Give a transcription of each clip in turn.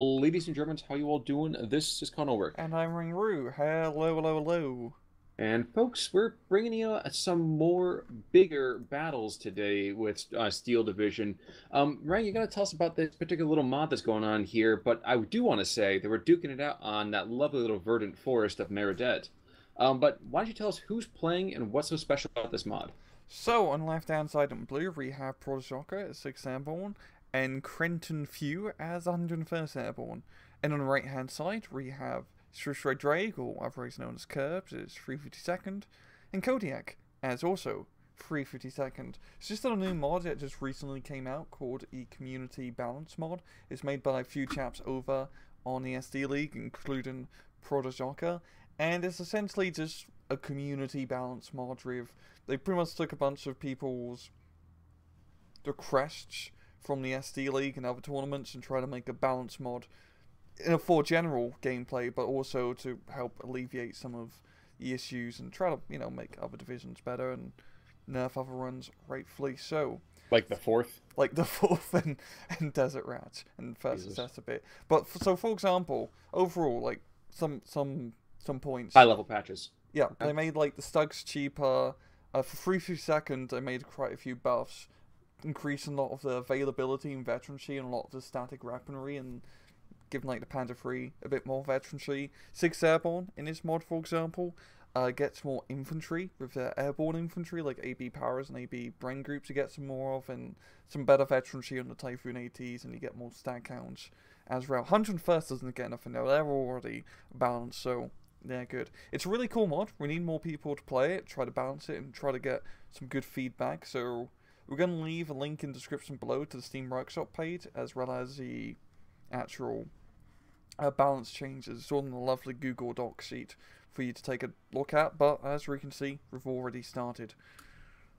Ladies and Germans, how you all doing? This is Conor. And I'm Ringroo. Hello, hello, hello. And folks, we're bringing you some more bigger battles today with Steel Division. Ryan, you're going to tell us about this particular little mod that's going on here, but I do want to say that we're duking it out on that lovely little verdant forest of Meridet. But why don't you tell us who's playing and what's so special about this mod? So, on the left hand side in blue, we have Protozoka as 6th Airborne, and Crenton Few as 101st Airborne. And on the right hand side, we have Shred Drake, or otherwise known as Curbs, as 352nd, and Kodiak as also 352nd. It's just a new mod that just recently came out called a Community Balance Mod. It's made by a few chaps over on the SD League, including Protozoka, and it's essentially just a community balance mod with they pretty much took a bunch of people's requests from the SD League and other tournaments and try to make a balance mod for general gameplay, but also to help alleviate some of the issues and try to, make other divisions better and nerf other runs rightfully so. Like the fourth? Like the fourth and Desert Rats and first Jesus. assess a bit. But so for example, overall, like some points. High level patches. Yeah, Okay. they made like the Stugs cheaper. For 3 2 seconds, they made quite a few buffs, increasing a lot of the availability and veterancy and a lot of the static weaponry, and giving like the Panda 3 a bit more veterancy. 6th Airborne in this mod, for example, gets more infantry with their airborne infantry, like AB powers and AB brain groups. You get some more of, and some better veterancy on the Typhoon ATs, and you get more stat counts as well. 101st doesn't get nothing though; they're already balanced, so. Yeah, good. It's a really cool mod. We need more people to play it, try to balance it, and try to get some good feedback. So we're going to leave a link in the description below to the Steam Workshop page, as well as the actual balance changes. It's all in the lovely Google Doc sheet for you to take a look at. But as we can see, we've already started.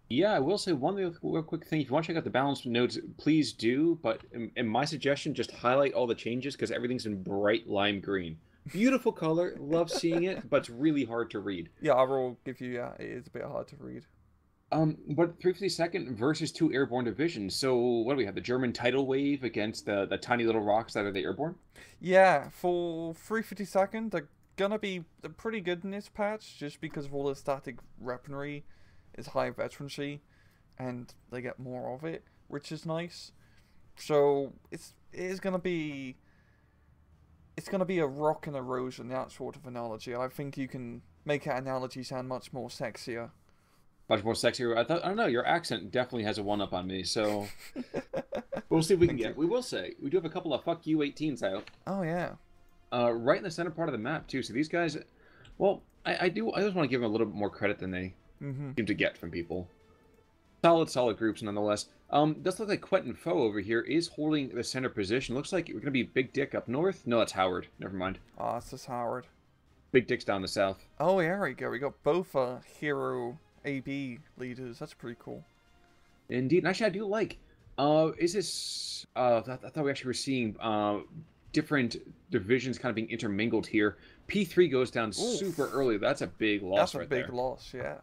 Yeah, I will say one real quick thing. If you want to check out the balance notes, please do. But in my suggestion, just highlight all the changes because everything's in bright lime green. Beautiful color, love seeing it, but it's really hard to read. Yeah, I will give you, it is a bit hard to read. But 352nd versus two airborne divisions. So what do we have? The German tidal wave against the tiny little rocks that are the airborne? Yeah, for 352nd, they're gonna be pretty good in this patch, just because of all the static weaponry is high veterancy, and they get more of it, which is nice. So it is gonna be a rock and erosion, that sort of analogy. I think you can make that analogy sound much more sexier. Much more sexier. I don't know. Your accent definitely has a one up on me. So we'll see if we can Thank get. you. We will say we do have a couple of fuck you 18s out. Oh yeah. Right in the center part of the map too. So these guys, well, I do. I just want to give them a little bit more credit than they Mhm. seem to get from people. Solid groups nonetheless. Does look like Quentin Foe over here is holding the center position. Looks like we're gonna be Big Dick up north. No, that's Howard. Never mind. Ah, this is Howard. Big Dick's down the south. Oh, yeah, there we go. We got both hero AB leaders. That's pretty cool. Indeed. And actually, I do like. Is this? I thought we actually were seeing different divisions kind of being intermingled here. P3 goes down Oof. super early. That's a big loss That's a right big there. loss, yeah.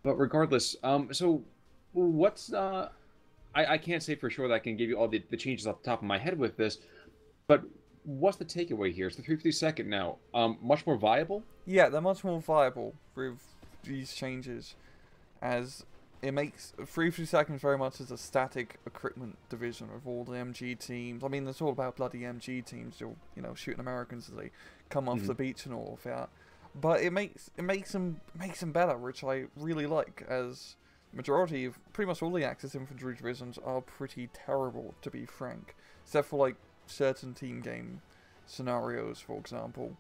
But regardless, so what's I can't say for sure that I can give you all the changes off the top of my head with this, but what's the takeaway here? It's the 352nd now. Much more viable? Yeah, they're much more viable with these changes, as it makes 3 2 seconds very much as a static equipment division with all the MG teams. I mean, it's all about bloody MG teams, still, shooting Americans as they come off the beach and all of that. But it makes them better, which I really like, as majority of pretty much all the Axis infantry divisions are pretty terrible, to be frank, except for like certain team game scenarios, for example.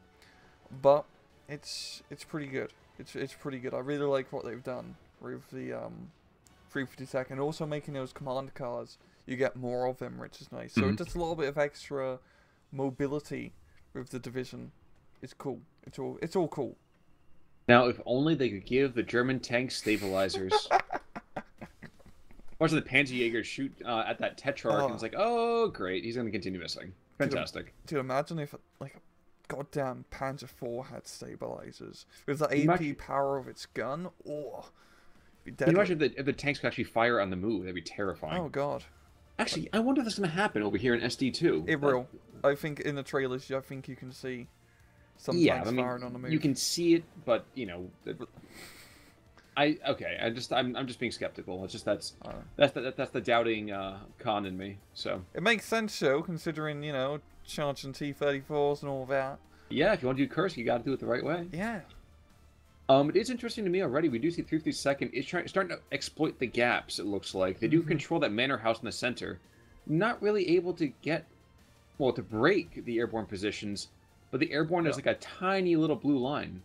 But it's pretty good. It's pretty good. I really like what they've done with the 352nd. Also making those command cars, you get more of them, which is nice. So just a little bit of extra mobility with the division. It's cool. It's all cool. Now, if only they could give the German tanks stabilizers. Watch the Panzerjäger shoot at that Tetrarch, and it's like, oh, great, he's going to continue missing. Fantastic. Dude, imagine if like a goddamn Panzer IV had stabilizers with the AP power of its gun. Oh, Can you imagine if the tanks could actually fire on the move? That'd be terrifying. Oh god. Actually, I wonder if that's going to happen over here in SD2. It will. I think in the trailers, I think you can see some Yeah, tanks I mean, firing on the move. you can see it, but you know, okay. I'm just being skeptical. It's just that's the doubting con in me. So it makes sense, though, considering charging T-34s and all that. yeah, if you want to do Kursk, you got to do it the right way. Yeah. It is interesting to me already. We do see 352nd is starting to exploit the gaps. It looks like they do control that manor house in the center. Not really able to get, well, to break the airborne positions, but the airborne is like a tiny little blue line.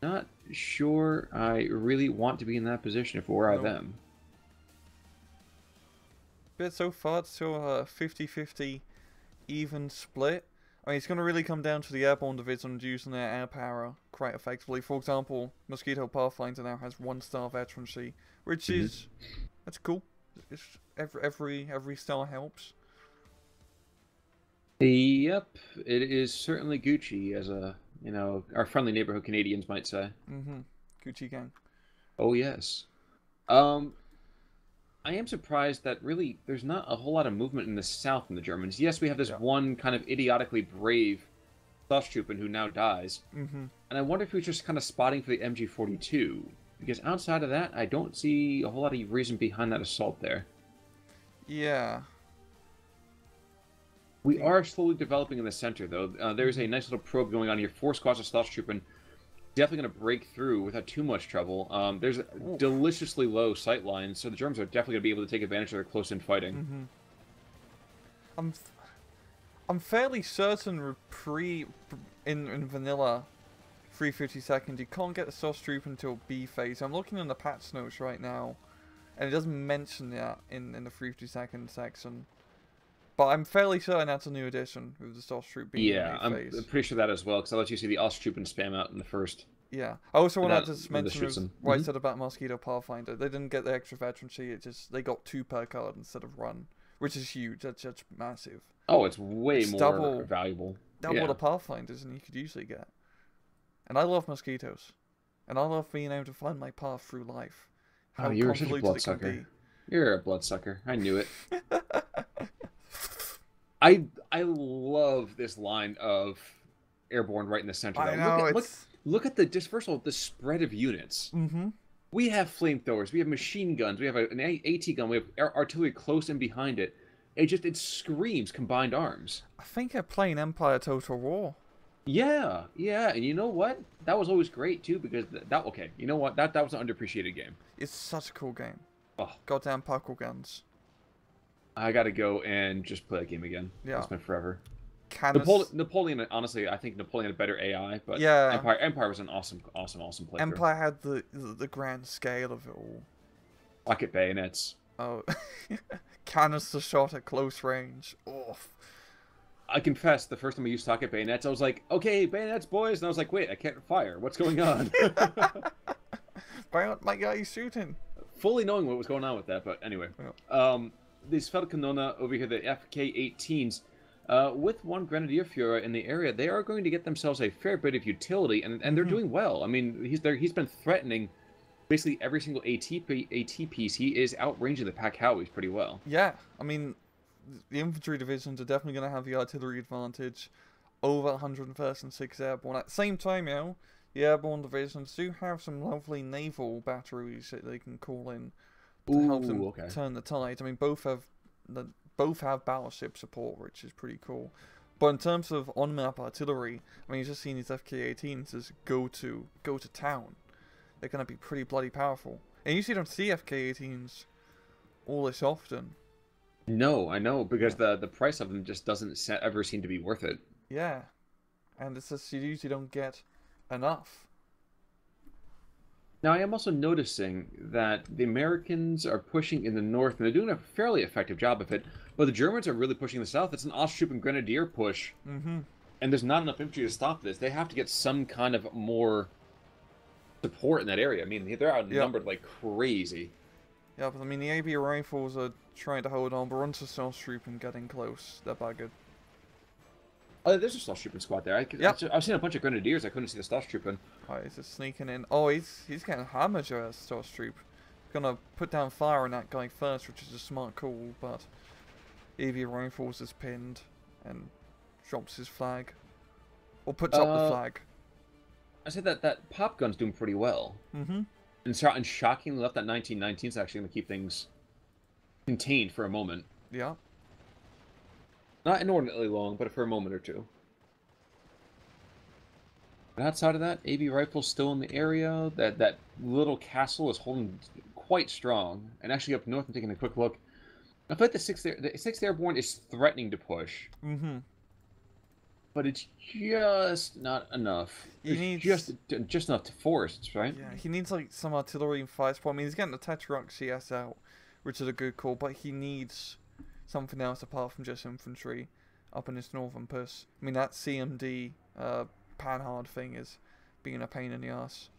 Not sure I really want to be in that position if it were them. But so far, it's still a 50-50 even split. I mean, it's going to really come down to the airborne divisions using their air power quite effectively. For example, Mosquito Pathfinder now has 1-star veterancy, which is that's cool. It's, every star helps. Yep, it is certainly Gucci, as our friendly neighborhood Canadians might say. Gucci gang. Oh yes. I am surprised that really there's not a whole lot of movement in the south in the Germans. Yes, we have this one kind of idiotically brave Schlesstruppen who now dies. And I wonder if he was just kind of spotting for the MG42. Because outside of that, I don't see a whole lot of reason behind that assault there. Yeah. We are slowly developing in the center, though. There's a nice little probe going on here. 4 squads of Schlesstruppen. Definitely going to break through without too much trouble. There's deliciously low sight lines, so the Germans are definitely going to be able to take advantage of their close-in fighting. I'm fairly certain in vanilla 352nd you can't get the source troop until B phase. I'm looking in the patch notes right now, and it doesn't mention that in the 352nd section. But I'm fairly certain that's a new addition with the source troop being in I'm phase. pretty sure that as well, because I'll let you see the Osttroop and spam out in the first. Yeah. I also want to just mention what I Mhm. said about Mosquito Pathfinder. They didn't get the extra veterancy, they got 2 per card instead of 1, which is huge. That's just massive. Oh, it's way more double, valuable. Double the Pathfinders than you could usually get. And I love mosquitoes. And I love being able to find my path through life. How you're such a bloodsucker. You're a bloodsucker. I knew it. I love this line of airborne right in the center. I know, look at first of all, the spread of units. We have flamethrowers, we have machine guns, we have an AT gun, we have artillery close in behind it. It screams combined arms. I think they're playing Empire Total War. Yeah, and you know what? That was always great too, because you know what? That was an underappreciated game. It's such a cool game. Oh. Goddamn Puckle guns. I gotta go and just play that game again. Yeah. It's been forever. Canis... Napoleon, honestly, I think Napoleon had better AI, but yeah. Empire was an awesome playthrough. Empire had the grand scale of it all. Pocket bayonets. Oh, canister shot at close range. Oof. I confess, the first time I used socket bayonets, I was like, okay, bayonets, boys, and I was like, wait, I can't fire. What's going on? Why aren't my guys shooting? Fully knowing what was going on with that, but anyway. Yeah. These Feldkanone over here, the FK-18s, with 1 Grenadier Führer in the area, they are going to get themselves a fair bit of utility, and they're doing well. I mean, he's been threatening basically every single AT piece. He is outranging the Pack Howies pretty well. Yeah, I mean, the infantry divisions are definitely going to have the artillery advantage over 101st and 6th Airborne. At the same time, the airborne divisions do have some lovely naval batteries that they can call in to help them turn the tide. I mean, both have battleship support, which is pretty cool. But in terms of on-map artillery, I mean, you've just seen these FK-18s as go to town. They're going to be pretty bloody powerful. And you usually don't see FK-18s all this often. No, I know, because the price of them just doesn't ever seem to be worth it. Yeah, and it's just you usually don't get enough. Now, I am also noticing that the Americans are pushing in the north, and they're doing a fairly effective job of it, but the Germans are really pushing in the south. It's an Osttroop and Grenadier push, and there's not enough infantry to stop this. They have to get some kind of more support in that area. I mean, they're outnumbered like crazy. Yeah, but I mean, the AB rifles are trying to hold on, but once the Stormtroop and getting close, they're buggered. Oh, there's a Stormtrooper squad there. I've seen a bunch of Grenadiers. I couldn't see the Stormtrooper. Oh, he's just sneaking in. Oh, he's getting hammered as Stormtroop. gonna put down fire on that guy first, which is a smart call, but AV Rifles is pinned and drops his flag. Or puts up the flag. I said that pop gun's doing pretty well. Mm-hmm. And shockingly enough, that 1919 is actually going to keep things contained for a moment. Yeah. Not inordinately long, but for a moment or two. But outside of that, AV Rifle's still in the area. That little castle is holding quite strong. And actually up north, I'm taking a quick look. I feel like the 6th Airborne is threatening to push. Mm-hmm. But it's just not enough. He needs just enough to force, right? Yeah, he needs like some artillery and fire support. I mean, he's getting the Tetrarch CS out, which is a good call, but he needs something else apart from just infantry up in his northern push. I mean, that CMD panhard thing is being a pain in the ass.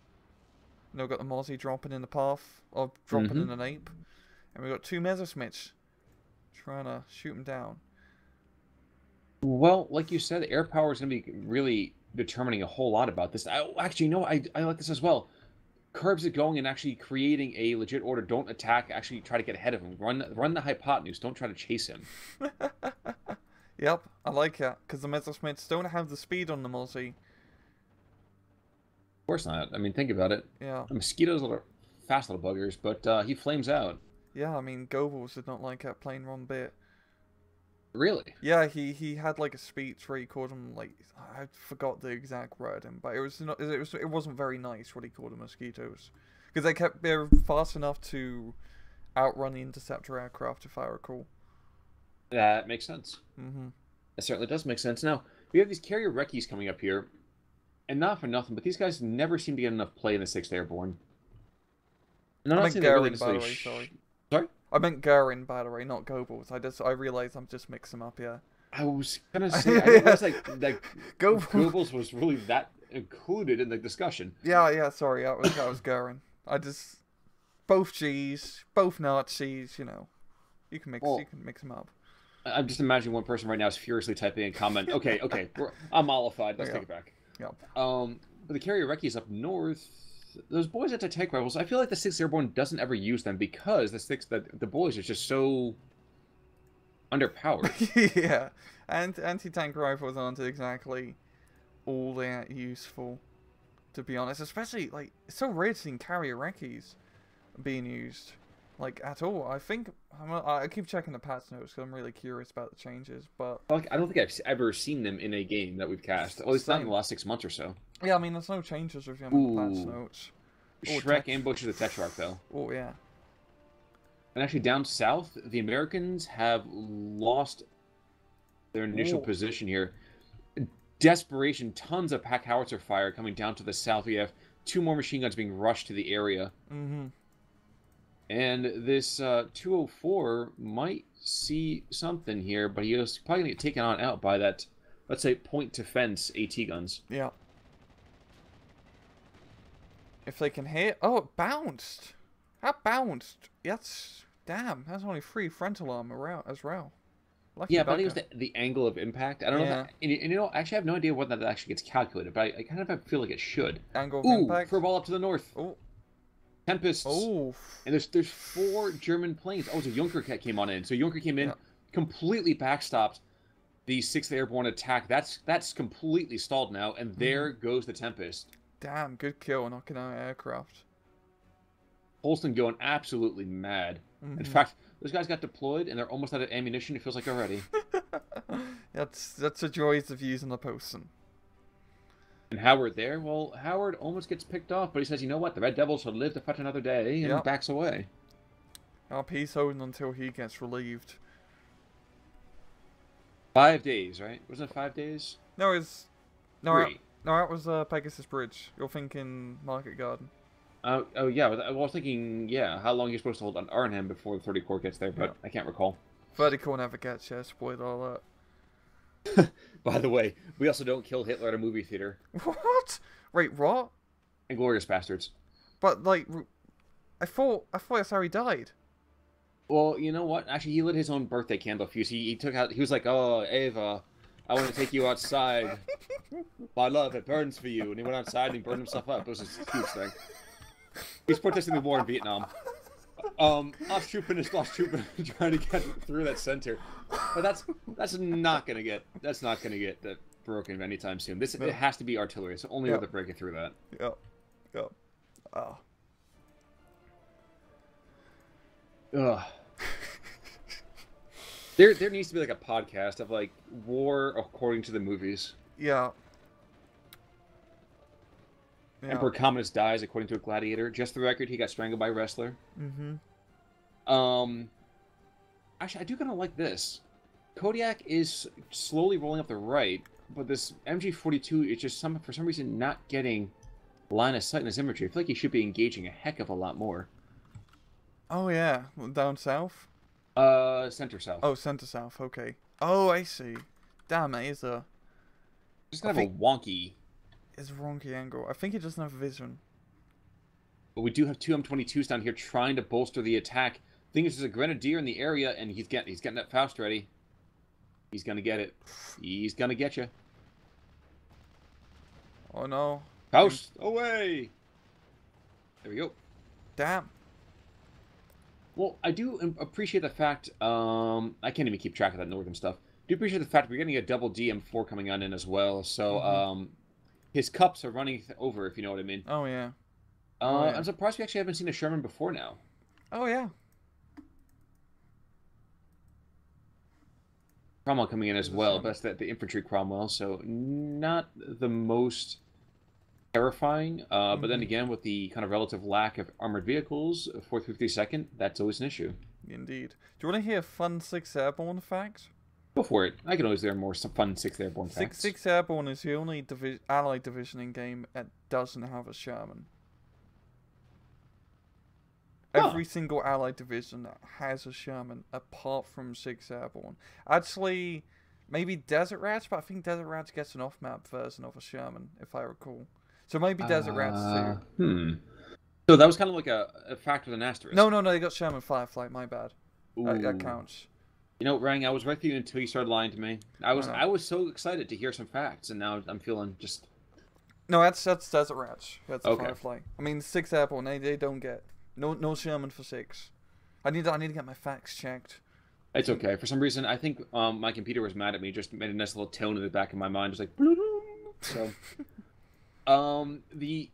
And we've got the Mozzie dropping in the path, or dropping in an ape, and we've got 2 Messerschmitts trying to shoot him down. Well, like you said, air power is going to be really determining a whole lot about this. Actually, no, I like this as well. Curbs it going and actually creating a legit order. Don't attack. Actually, try to get ahead of him. Run the hypotenuse. Don't try to chase him. Yep, I like that because the Messerschmitts don't have the speed on the Mozzie. Of course not. I mean, think about it. Yeah. The mosquitoes are fast little buggers, but he flames out. Yeah, I mean, Goebbels did not like that plane one bit. Really? Yeah, he had like a speech where he called them like I forgot the exact wording, but it wasn't very nice what he called them mosquitoes, because they're fast enough to outrun the interceptor aircraft if I recall. That makes sense. Mm-hmm. It certainly does make sense. Now we have these carrier recce's coming up here, and not for nothing, but these guys never seem to get enough play in the 6th Airborne. And I'm not saying they're really necessarily. Sorry. I meant Goering, by the way, not Goebbels. I realized I'm just mixing them up, yeah. I was gonna say, I didn't realize like Goebbels was really that included in the discussion. Yeah, sorry, that was Goering. Both G's, both Nazis, you know. You can mix them up. I'm just imagining one person right now is furiously typing a comment. Okay, I'm mollified. Let's take it back. Yep. But the carrier recce's up north. Those boys at tank rifles, I feel like the 6th Airborne doesn't ever use them because the boys are just so underpowered. Yeah, and anti-tank rifles aren't exactly all that useful, to be honest. Especially, like, it's so rare to see carrier recce's being used, like, at all. I think, I keep checking the patch notes because I'm really curious about the changes, but... Like, I don't think I've ever seen them in a game that we've cast, at least not in the last 6 months or so. Yeah, I mean, there's no changes with them in the patch notes. Shrek ambushes the Tetrarch, though. Oh, yeah. And actually, down south, the Americans have lost their initial position here. Desperation, tons of pack howitzer fire coming down to the south. We have 2 more machine guns being rushed to the area. Mm-hmm. And this 204 might see something here, but he was probably going to get taken out by that, let's say, point-to-fence AT guns. Yeah. If they can hit... Oh, it bounced! That bounced! That's... Damn, that's only 3 frontal armor as well. Lucky yeah, but I think it was the angle of impact. I don't know if that... And you know, actually, I have no idea what that actually gets calculated, but I kind of feel like it should. Angle of impact? For a ball up to the north. Oh. Tempests. Oh. And there's 4 German planes. Oh, so Junker came on in. So Junker came in, completely backstopped the 6th Airborne attack. That's completely stalled now, and there goes the Tempest. Damn, good kill knocking out aircraft. Holston going absolutely mad. In fact, those guys got deployed, and they're almost out of ammunition, it feels like already. That's the joys of using the Poston. And Howard there? Well, Howard almost gets picked off, but he says, you know what, the Red Devils will live to fight another day, and backs away. He's holding until he gets relieved. 5 days, right? Wasn't it 5 days? No, it's... No, 3. No, that was Pegasus Bridge. You're thinking Market Garden. Oh yeah, I was thinking, how long you're supposed to hold on Arnhem before the 30 Corps gets there, but I can't recall. 30 Corps never gets here, spoiler alert. By the way, we also don't kill Hitler at a movie theater. What? Wait, what? Inglourious Bastards. But, like, I thought that's how he died. Well, you know what? Actually, he lit his own birthday candle fuse. He was like, oh, Ava, I want to take you outside. My love, it burns for you. And he went outside and he burned himself up. It was a huge thing. He's protesting the war in Vietnam. Osttrooping is Osttrooping trying to get through that center, but that's not gonna get that broken anytime soon. This No. it has to be artillery. It's the only way to break it through that. Yep. Yep. Ah. Ugh. There needs to be like a podcast of like war according to the movies. Yeah. Emperor Commodus dies according to a gladiator. Just the record, he got strangled by a wrestler. Mm-hmm. Actually, I do kind of like this. Kodiak is slowly rolling up the right, but this MG42 is just for some reason not getting line of sight in his imagery. I feel like he should be engaging a heck of a lot more. Oh yeah, down south. Center south. Oh, center south. Okay. Oh, I see. Damn, it is a. Just kind of a wonky. It's a wonky angle. I think he doesn't have vision. But we do have two M22s down here trying to bolster the attack. Thing is, there's a grenadier in the area, and he's getting that Faust ready. He's gonna get it. He's gonna get you. Oh no. Faust, away! There we go. Damn. Well, I do appreciate the fact, I can't even keep track of that northern stuff. I do appreciate the fact we're getting a double DM4 coming on in as well, so, his cups are running over, if you know what I mean. Oh yeah. I'm surprised we actually haven't seen a Sherman before now. Oh yeah. Cromwell coming in as well, but that's the infantry Cromwell, so not the most terrifying, but then again, with the kind of relative lack of armored vehicles, 452nd, that's always an issue. Indeed. Do you want to hear a fun 6 Airborne fact? Go for it. I can always learn more some fun 6 Airborne facts. 6 Airborne is the only Allied division in game that doesn't have a Sherman. Every single Allied division has a Sherman, apart from 6 Airborne. Actually, maybe Desert Rats, but I think Desert Rats gets an off-map version of a Sherman, if I recall. So maybe Desert Rats too. So that was kind of like a fact with an asterisk. No, they got Sherman Firefly, my bad. That counts. You know, Rang, I was with you until you started lying to me. I was so excited to hear some facts, and now I'm feeling just... No, that's Desert Rats. That's Firefly. I mean, 6 Airborne, they don't get... No Sherman for 6. I need to get my facts checked. It's okay. For some reason, I think my computer was mad at me. Just made a nice little tone in the back of my mind, just like... So, the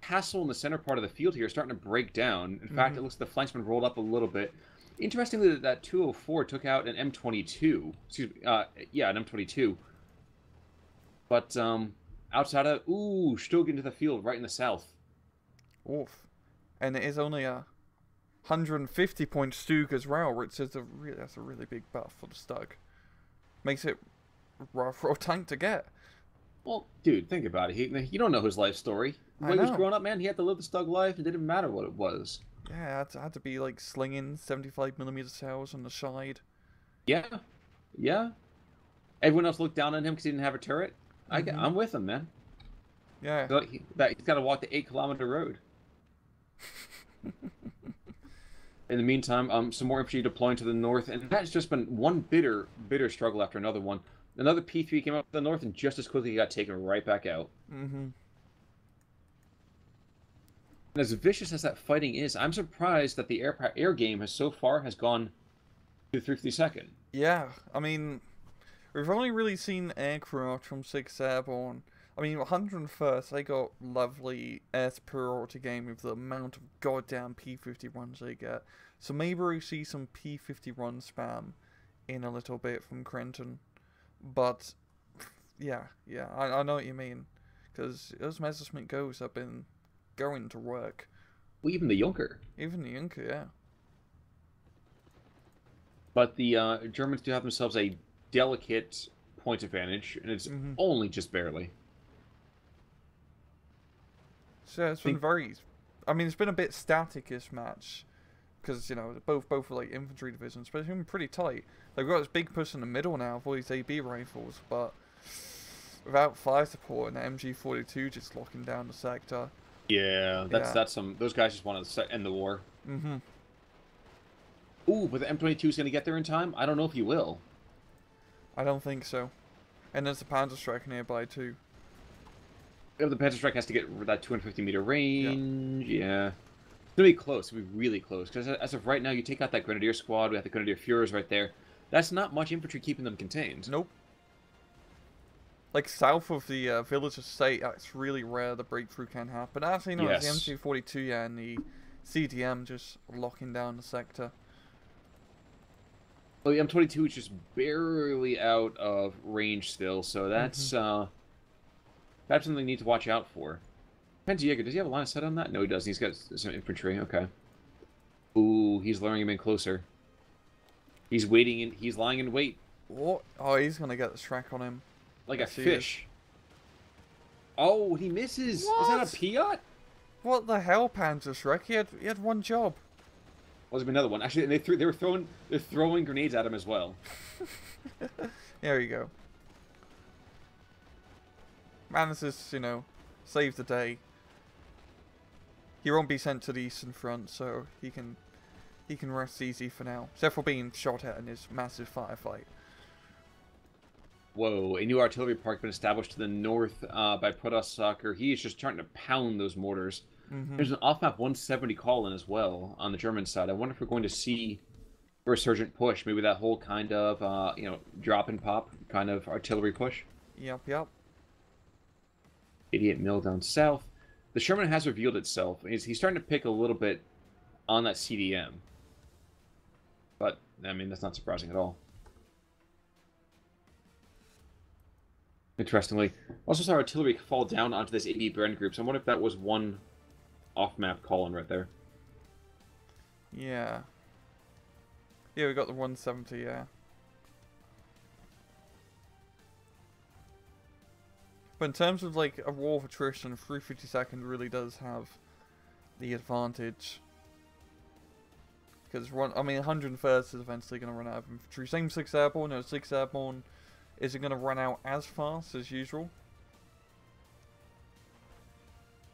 castle in the center part of the field here is starting to break down. In fact, it looks like the flank's been rolled up a little bit. Interestingly, that 204 took out an M22. Excuse me. Yeah, an M22. But outside of... Ooh, still getting to the field right in the south. Oof. And it is only a 150 point Stuga's rail, which is that's a really big buff for the Stug. Makes it rough for a tank to get. Well, dude, think about it. You don't know his life story. When he was growing up, man, he had to live the Stug life. It didn't matter what it was. Yeah, it had to be like slinging 75mm shells on the side. Yeah, yeah. Everyone else looked down on him because he didn't have a turret. I'm with him, man. Yeah. So he's got to walk the 8-kilometer road. In the meantime, some more infantry deploying to the north, and that's just been one bitter struggle after another one. Another P3 came up to the north, and just as quickly got taken right back out. And as vicious as that fighting is, I'm surprised that the air game has gone to 352nd. Yeah, I mean, we've only really seen aircraft from 6 Airborne. I mean, 101st, they got lovely air superiority game with the amount of goddamn P-51s they get. So maybe we see some P-51 spam in a little bit from Crenton. But, yeah, I know what you mean. Because those Messerschmitt Goes have been going to work. Well, even the Junker. Even the Junker, yeah. But the Germans do have themselves a delicate point advantage, and it's only just barely. So it's been I mean, it's been a bit static this match, because you know both were like infantry divisions, but it's been pretty tight. They've got this big push in the middle now for these AB rifles, but without fire support and the MG42 just locking down the sector. Yeah, that's those guys just want to end the war. Ooh, but the M22 is going to get there in time? I don't know if he will. I don't think so. And there's a Panzerstrike nearby too. The Panzerstrike has to get that 250-meter range. Yeah. gonna be close. It'll be really close. Because as of right now, you take out that Grenadier squad. We have the Grenadier Fuhrers right there. That's not much infantry keeping them contained. Nope. Like, south of the village estate, it's really rare the breakthrough can happen. Actually, no, it's the MC42, yeah, and the CDM just locking down the sector. Well, the M22 is just barely out of range still, so that's that's something you need to watch out for. Panzerjäger, does he have a line of sight on that? No, he doesn't. He's got some infantry. Okay. Ooh, he's luring him in closer. He's waiting in. He's lying in wait. What? Oh, he's gonna get the track on him. Like a fish. Oh, he misses. What? Is that a Piat? What the hell, Panzer Shrek? He had one job. Well, there's been another one. Actually, they're throwing grenades at him as well. There you go. Man, this is, you know, save the day. He won't be sent to the Eastern Front, so he can rest easy for now. Except for being shot at in his massive firefight. Whoa, a new artillery park been established to the north by Podolsky. He is just trying to pound those mortars. There's an off-map 170 call-in as well on the German side. I wonder if we're going to see a resurgent push. Maybe that whole kind of, you know, drop and pop kind of artillery push. Yep, yep. 88 mil down south. The Sherman has revealed itself. He's starting to pick a little bit on that CDM. But, I mean, that's not surprising at all. Interestingly, also saw artillery fall down onto this 80 Bren group, so I wonder if that was one off-map call-in right there. Yeah. Yeah, we got the 170, yeah. But in terms of, like, a war of attrition, 352nd really does have the advantage. Because, I mean, 101st is eventually going to run out of infantry. Same 6 Airborne, no, 6 Airborne isn't going to run out as fast as usual.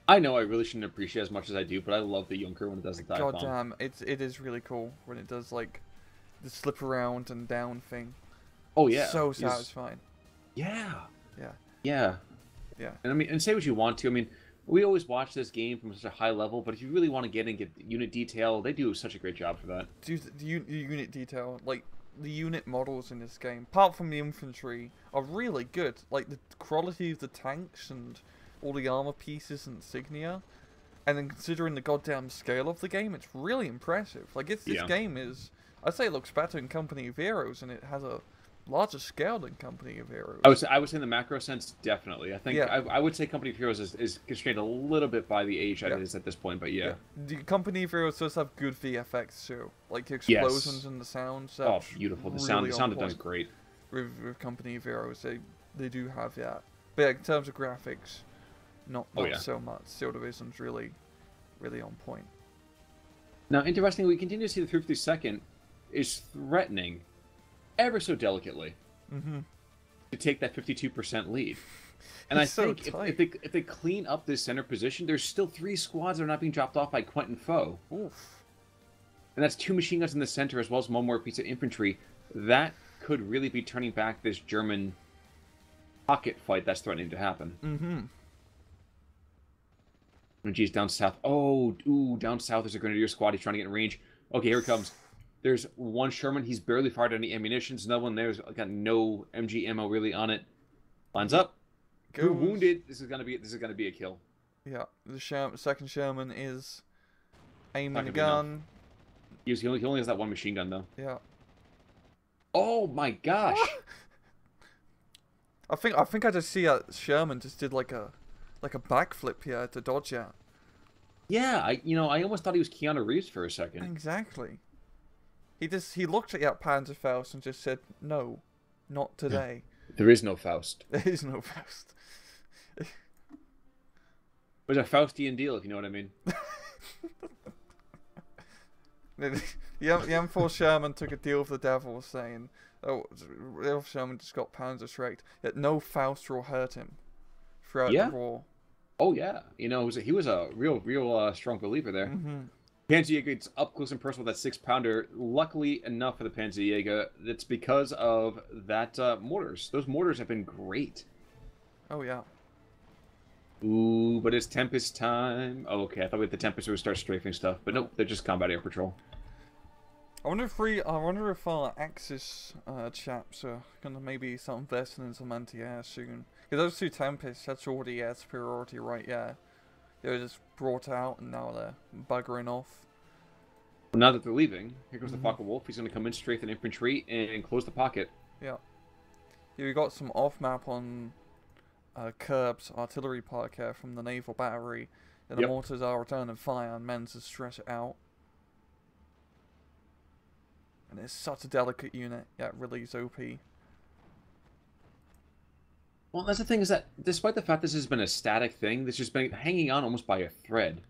I know I really shouldn't appreciate as much as I do, but I love the Junker when it does the dive bomb. God damn, it is really cool when it does, like, the slip around and down thing. Oh, yeah. So satisfying. Yeah. Yeah. Yeah. Yeah. And I mean, and say what you want to. I mean, we always watch this game from such a high level, but if you really want to get in and get unit detail, they do such a great job for that. Dude, the unit detail, like, the unit models in this game, apart from the infantry, are really good. Like, the quality of the tanks and all the armor pieces and insignia, and then considering the goddamn scale of the game, it's really impressive. Like, this game is, I'd say it looks better in Company of Heroes, and it has a larger scale than Company of Heroes. I would say in the macro sense, definitely. I think I would say Company of Heroes is constrained a little bit by the age that it is at this point, but yeah. The Company of Heroes does have good VFX too, like the explosions and the sounds. Oh, beautiful! The sound is done great. With Company of Heroes, they do have that. But yeah, in terms of graphics, not so much. Steel Division's really on point. Now, interestingly, we continue to see the 352nd is threatening, ever so delicately, to take that 52% lead. And I think if they clean up this center position, there's still 3 squads that are not being dropped off by Quentin Foe. Oof. And that's 2 machine guns in the center as well as 1 more piece of infantry. That could really be turning back this German pocket fight that's threatening to happen. And geez, down south. Oh, ooh, down south there's a Grenadier squad. He's trying to get in range. Okay, here it comes. There's 1 Sherman. He's barely fired any ammunition. There's another one there's got no MG ammo really on it. Lines up. You're wounded. This is gonna be a kill. Yeah, the second Sherman is aiming a gun. He only has that 1 machine gun though. Yeah. Oh my gosh. I think I just see Sherman just did like a backflip here to dodge out. Yeah, I almost thought he was Keanu Reeves for a second. Exactly. He looked at Panzerfaust and just said, "No, not today." There is no Faust. There is no Faust. It was a Faustian deal, if you know what I mean. The M4 Sherman took a deal with the devil, saying, "Oh, the other Sherman just got Panzerschrecked. Yet no Faust will hurt him throughout the war." Oh yeah, he was a real strong believer there. Panzerjäger gets up close and personal with that 6-pounder. Luckily enough for the Panzerjäger, it's because of that mortars. Those mortars have been great. Oh yeah. Ooh, but it's Tempest time. Oh, okay, I thought with the Tempest we would start strafing stuff, but nope, they're just combat air patrol. I wonder if our Axis chaps are gonna maybe start investing in some anti-air soon. Because those two Tempests, that's already air superiority, right? Yeah, they were just brought out and now they're buggering off. Well, now that they're leaving, here comes the Focke-Wulf. He's gonna come in, strafe an infantry, and close the pocket. Yeah. Here we got some off-map on Kerb's artillery park here from the naval battery. And the mortars are returning fire and meant to stretch it out. And it's such a delicate unit. Yeah, it really is OP. Well, that's the thing is that despite the fact this has been a static thing, this has been hanging on almost by a thread.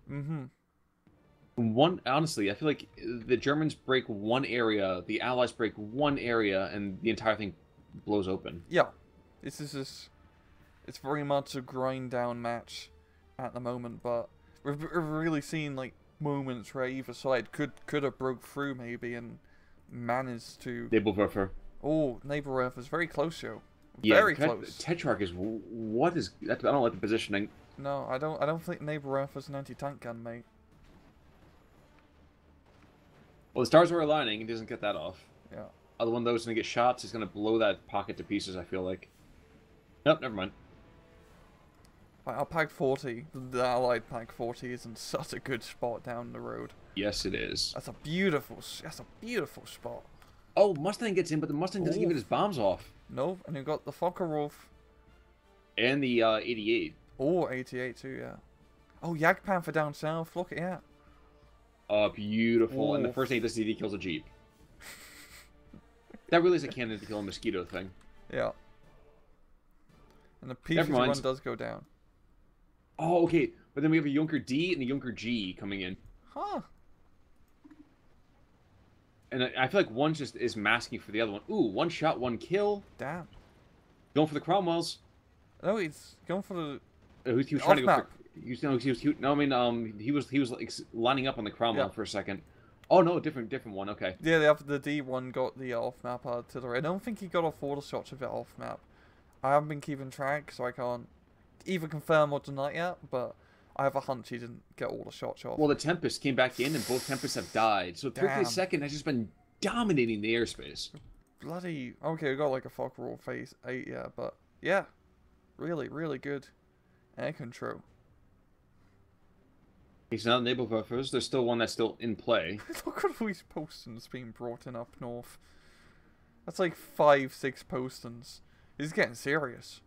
Honestly, I feel like the Germans break one area, the Allies break one area, and the entire thing blows open. Yeah, this is just, it's very much a grind down match at the moment, but we've really seen like moments where either side could have broke through maybe and managed to. Nebelwerfer. Oh, Nebelwerfer is very close, yo. Yeah, very close. Tetrarch is what is? I don't like the positioning. No, I don't think Nebelwerfer is an anti-tank gun, mate. Well, the stars are aligning. He doesn't get that off. Yeah. Other one of those going to get shots. He's going to blow that pocket to pieces, I feel like. Nope, never mind. Our Pack 40, the Allied Pack 40, is in such a good spot down the road. Yes, it is. That's a beautiful spot. Oh, Mustang gets in, but the Mustang doesn't get his bombs off. Nope, and you've got the Focke-Wulf. And the 88. Oh, 88 too, yeah. Oh, Jagdpanther down south, look at that. Oh, beautiful. Oof. And the first thing he does, he kills a Jeep. That really is a cannon to kill a mosquito thing. Yeah. And the P-51 does go down. Oh, okay. But then we have a Junker D and a Junker G coming in. Huh. And I feel like one just is masking for the other one. Ooh, one shot, one kill. Damn. Going for the Cromwells. No, he's going for the. He was trying to go for. He was like lining up on the Cromwell for a second. Oh no, different one. Okay. Yeah, the D1 got the off-map artillery. I don't think he got off all the shots of it off-map. I haven't been keeping track, so I can't either confirm or deny yet. But I have a hunch he didn't get all the shots off. Well, the Tempest came back in, and both Tempests have died. So 32nd has just been dominating the airspace. Bloody okay, we got like a Focke-Wulf phase 8, yeah, but yeah, really, really good air control. He's not Nebelwerfers. There's still one that's still in play. Look at all these postons being brought in up north. That's like 5-6 postons. He's getting serious.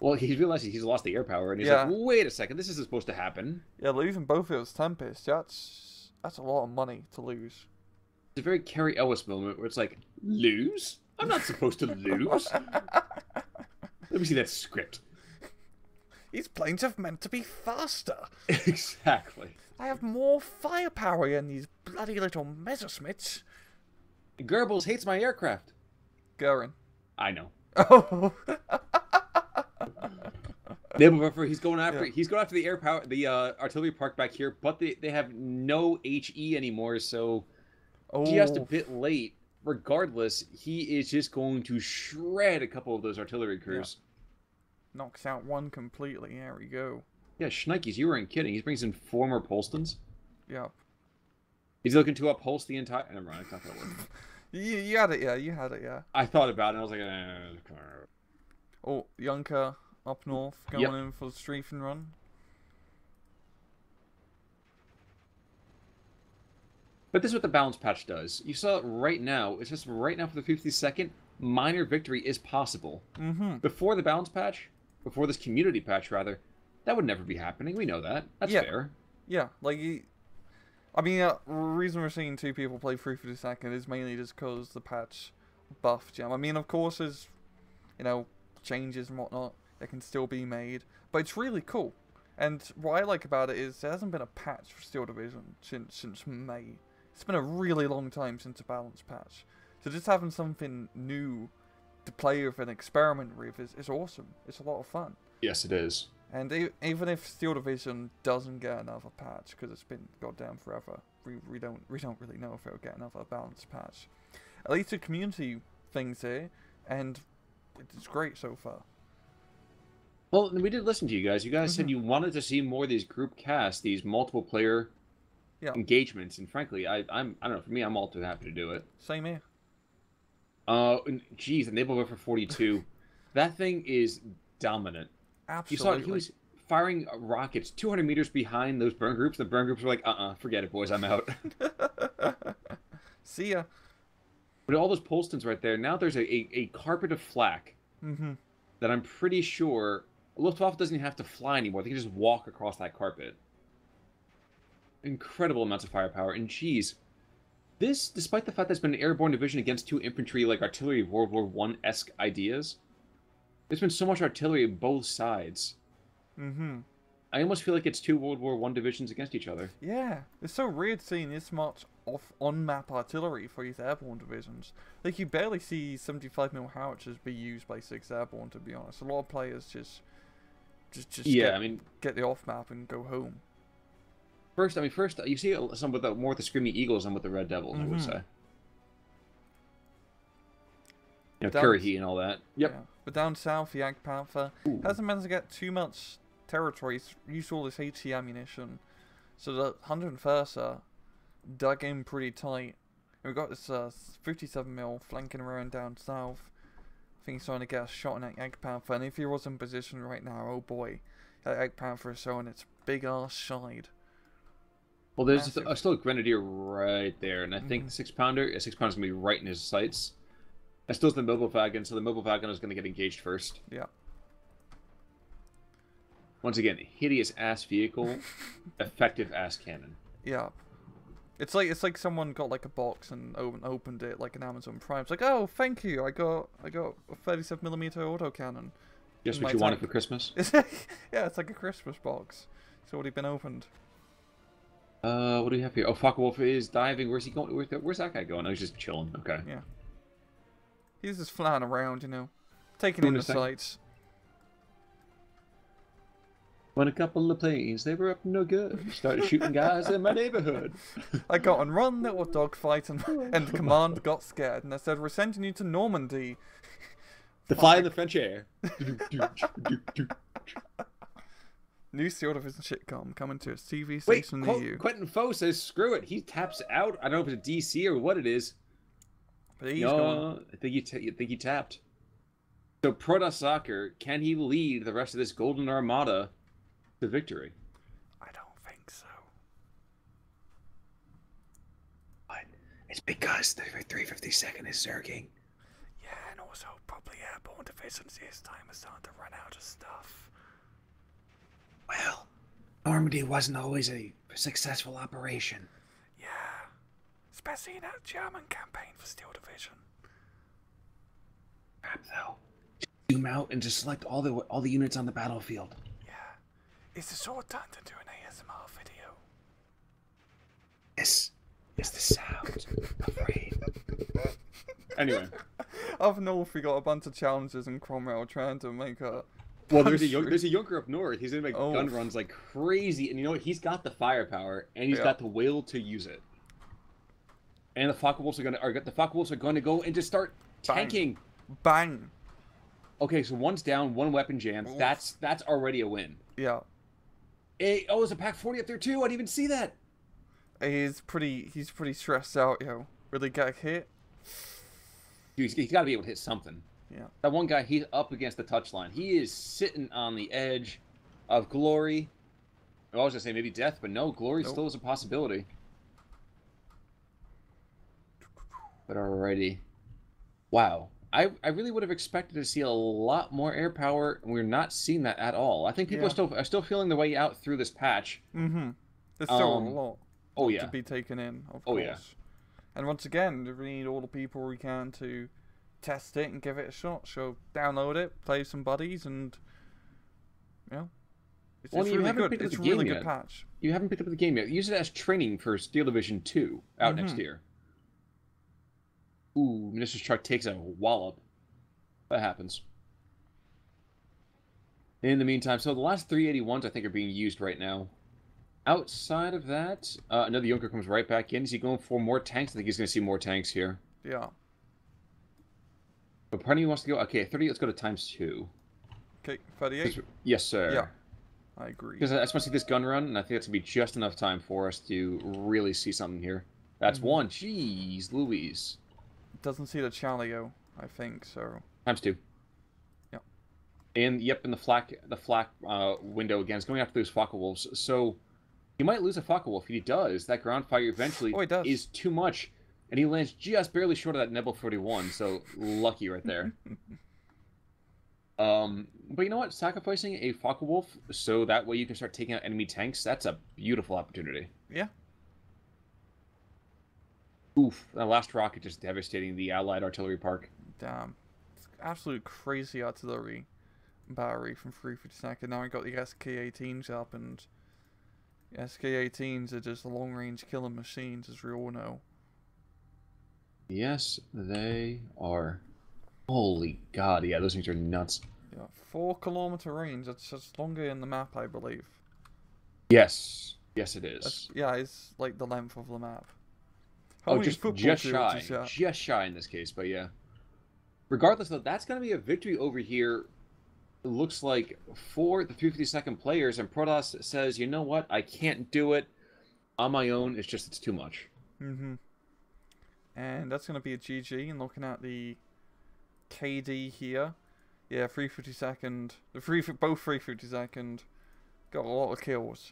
Well, he's realizing he's lost the air power, and he's like, wait a second, this isn't supposed to happen. Yeah, losing both of his Tempests, that's a lot of money to lose. It's a very Carrie Ellis moment where it's like, lose? I'm not supposed to lose. Let me see that script. These planes are meant to be faster. Exactly. I have more firepower than these bloody little Messerschmitts. Goebbels hates my aircraft. Goering. I know. Oh. Nebelwerfer, he's going after the air power, the artillery park back here, but they have no HE anymore, so just a bit late. Regardless, he is just going to shred a couple of those artillery crews. Yeah. Knocks out one completely. There we go. Yeah, Schneikes, you weren't kidding. He brings in 4 more Polstons. Yep. He's looking to upholst the entire. Never mind, it's not gonna work. You had it, yeah. You had it, yeah. I thought about it. And I was like, Oh, Junker up north going in for the strafing run. But this is what the balance patch does. You saw it right now. It's just right now for the 52nd. Minor victory is possible. Before the balance patch, before this community patch rather, that would never be happening. We know that. That's fair. Yeah, like I mean, the reason we're seeing 2 people play 352nd is mainly just because the patch buff jam. I mean, of course, there's changes and whatnot that can still be made, but it's really cool. And what I like about it is there hasn't been a patch for Steel Division since May. It's been a really long time since a balance patch. So just having something new to play with and experiment with is awesome. It's a lot of fun. Yes, it is. And even if Steel Division doesn't get another patch, because it's been goddamn forever, we don't really know if it'll get another balance patch. At least the community thing's here, and it's great so far. Well, we did listen to you guys. You guys said Hmm. you wanted to see more of these group casts, these multiple player Yeah, engagements, and frankly, I don't know. For me, I'm all too happy to do it. same here. Geez, enable for 42. That thing is dominant. You saw it. He Absolutely. was firing rockets 200 meters behind those burn groups. The burn groups were like, forget it, boys. I'm out. See ya. But all those Polstons right there. Now there's a carpet of flak Hmm. that I'm pretty sure Luftwaffe doesn't even have to fly anymore. They can just walk across that carpet. Incredible amounts of firepower. And geez, this, despite the fact that it's been an airborne division against two infantry, like artillery World War One-esque ideas, there's been so much artillery on both sides. Hmm. I almost feel like it's two World War One divisions against each other. Yeah, it's so weird seeing this much off on-map artillery for these airborne divisions. Like, you barely see 75mm howitzers be used by 6th Airborne, to be honest. A lot of players just Yeah, get, I mean, get the off-map and go home. first you see some with more with the Screaming Eagles than with the Red Devils, I would say. You know, Down, Currahee and all that. Yep. yeah. But down south, the Jagdpanther Ooh. hasn't managed to get too much territory. It's used all this HE ammunition. So the 101st dug in pretty tight. And we've got this 57mm flanking around down south. I think he's trying to get a shot on that Jagdpanther. And if he was in position right now, oh boy, that Jagdpanther is showing its big ass side. Well, there's still a Grenadier right there, and I think Mhm. the 6-pounder, a 6-pounder's gonna be right in his sights. That still's the Mobile Falcon, so the Mobile Falcon is gonna get engaged first. Yeah. Once again, hideous ass vehicle, effective ass cannon. Yeah. It's like someone got like a box and opened it like an Amazon Prime. It's like, oh, thank you, I got a 37mm autocannon. Just in what my you wanted tank. for Christmas. Yeah, it's like a Christmas box. It's already been opened. What do we have here? Oh, Focke-Wulf is diving. Where's he going? Where's that guy going? Oh, he's just chilling. Okay. Yeah. He's just flying around, you know, taking Doing in the his thing. sights. When a couple of planes, they were up no good. Started shooting guys in my neighborhood. I got on run, little dogfight, and the command got scared, and I said, we're sending you to Normandy. To fly in the French air. New Steel Division shitcom coming to a TV Wait, station near you. Quentin Foe says screw it. He taps out. I don't know if it's a DC or what it is. But he's going. No, I think he tapped. So Protoss Soccer, can he lead the rest of this Golden Armada to victory? I don't think so. But it's because the 352nd is zerging. Yeah, and also probably airborne divisions this time are starting to run out of stuff. Well, Normandy wasn't always a successful operation. Yeah. Especially in that German campaign for Steel Division. Crap, though. Zoom out and just select all the units on the battlefield. Yeah. It's a short time to do an ASMR video. This is the sound of rain. Anyway. Up north, we got a bunch of challenges in Cromwell trying to make a. Well, there's a Junker up north. He's gonna make Oh. gun runs like crazy, and you know what? He's got the firepower, and he's Yeah. got the will to use it. And the Focke-Wulfs are going to go and just start tanking. Bang! Okay, so one's down, one weapon jammed. Oof. That's already a win. Yeah. There's a Pack 40 up there too. I didn't even see that. He's pretty stressed out, yo. Really get hit? Dude, he's got to be able to hit something. Yeah. That one guy, he's up against the touchline. He is sitting on the edge of glory. I was gonna say maybe death, but no, glory Nope. still is a possibility. But alrighty. Wow. I really would have expected to see a lot more air power, and we're not seeing that at all. I think people are still feeling their way out through this patch. Mm-hmm. There's still a Um, lot Oh yeah. to be taken in, of Oh, course. yeah. And once again, we need all the people we can to test it and give it a shot. So download it, play with some buddies, and you know, it's Well, you really haven't good. picked up It's a the game really good yet. patch. You haven't picked up the game yet. Use it as training for Steel Division 2 out next year. Ooh, Minister's truck takes a wallop. That happens. In the meantime, so the last 381s I think are being used right now. Outside of that, another Junker comes right back in. Is he going for more tanks? I think he's going to see more tanks here. Yeah. But part of me wants to go, okay, 30, let's go to ×2. Okay, 38. Yes, sir. Yeah, I agree. Because I just want to see this gun run, and I think that's going to be just enough time for us to really see something here. That's one. Jeez Louise. Doesn't see the Chalio, I think, so... Times 2. Yep. And, yep, in the flak window again. It's going after those Focke Wolves. So, he might lose a Focke Wolf. If he does, that ground fire eventually is too much. And he lands just barely short of that Nebel 41, so lucky right there. But you know what? Sacrificing a Focke Wolf so that way you can start taking out enemy tanks, that's a beautiful opportunity. Yeah. Oof, that last rocket just devastating the Allied artillery park. Damn. It's absolute crazy artillery battery from 352nd. Now I got the SK-18s up, and SK-18s are just long-range killing machines, as we all know. Yes, they are. Holy God, yeah, those things are nuts. Yeah, 4-kilometer range. That's just longer in the map, I believe. Yes, yes, it is. Yeah, it's like the length of the map. Oh, just shy. Just shy in this case, but yeah. Regardless, though, that's going to be a victory over here, it looks like, for the 352nd players, and Protoss says, you know what, I can't do it on my own, it's too much. And that's going to be a GG, and looking at the KD here, yeah, 352nd, both 352nd got a lot of kills.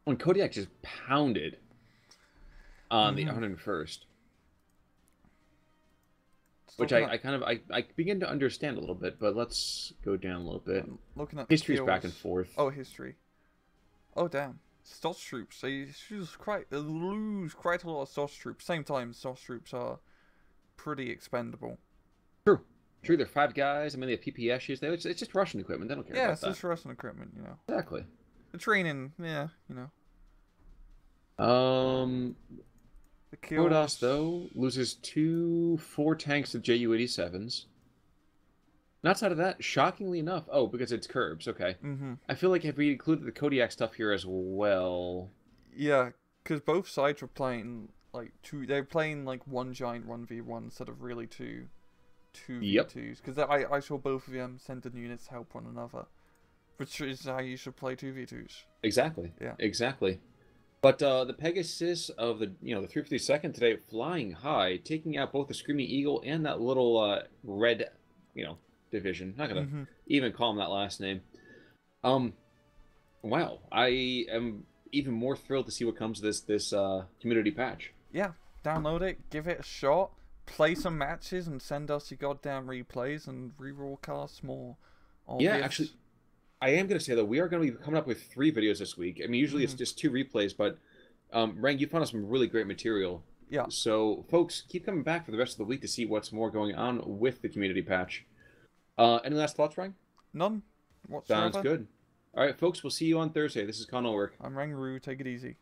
When Kodiak just pounded on the 101st, which I begin to understand a little bit, but let's go down a little bit. Looking at history's back and forth. Oh, history. Oh, damn. SOS troops. They lose quite a lot of SOS troops. Same time, SOS troops are pretty expendable. True. True, they're 5 guys. I mean, they have PPS issues. It's just Russian equipment. They don't care about that. Yeah, it's just Russian equipment, you know. Exactly. The training, yeah, you know. The Protoss, though, loses 4 tanks to Ju-87s. And outside of that, shockingly enough... Oh, because it's Curbs, okay. I feel like if we included the Kodiak stuff here as well... Yeah, because both sides were playing, like, they were playing, like, one giant 1v1 instead of really two v2s. Because I saw both of them sending units to help one another. Which is how you should play 2v2s. Exactly. Yeah. Exactly. But the Pegasus of the 352nd today flying high, taking out both the Screaming Eagle and that little red, division. Not gonna even call him that last name. Wow, I am even more thrilled to see what comes of this community patch. Yeah, download it, give it a shot, play some matches, and send us your goddamn replays and re-broadcast more. Yeah, actually. I am going to say, though, we are going to be coming up with 3 videos this week. I mean, usually it's just 2 replays, but, Rang, you found us some really great material. Yeah. So, folks, keep coming back for the rest of the week to see what's more going on with the community patch. Any last thoughts, Rang? None whatsoever. Sounds good. All right, folks, we'll see you on Thursday. This is Con Ulrich. I'm Rangaroo. Take it easy.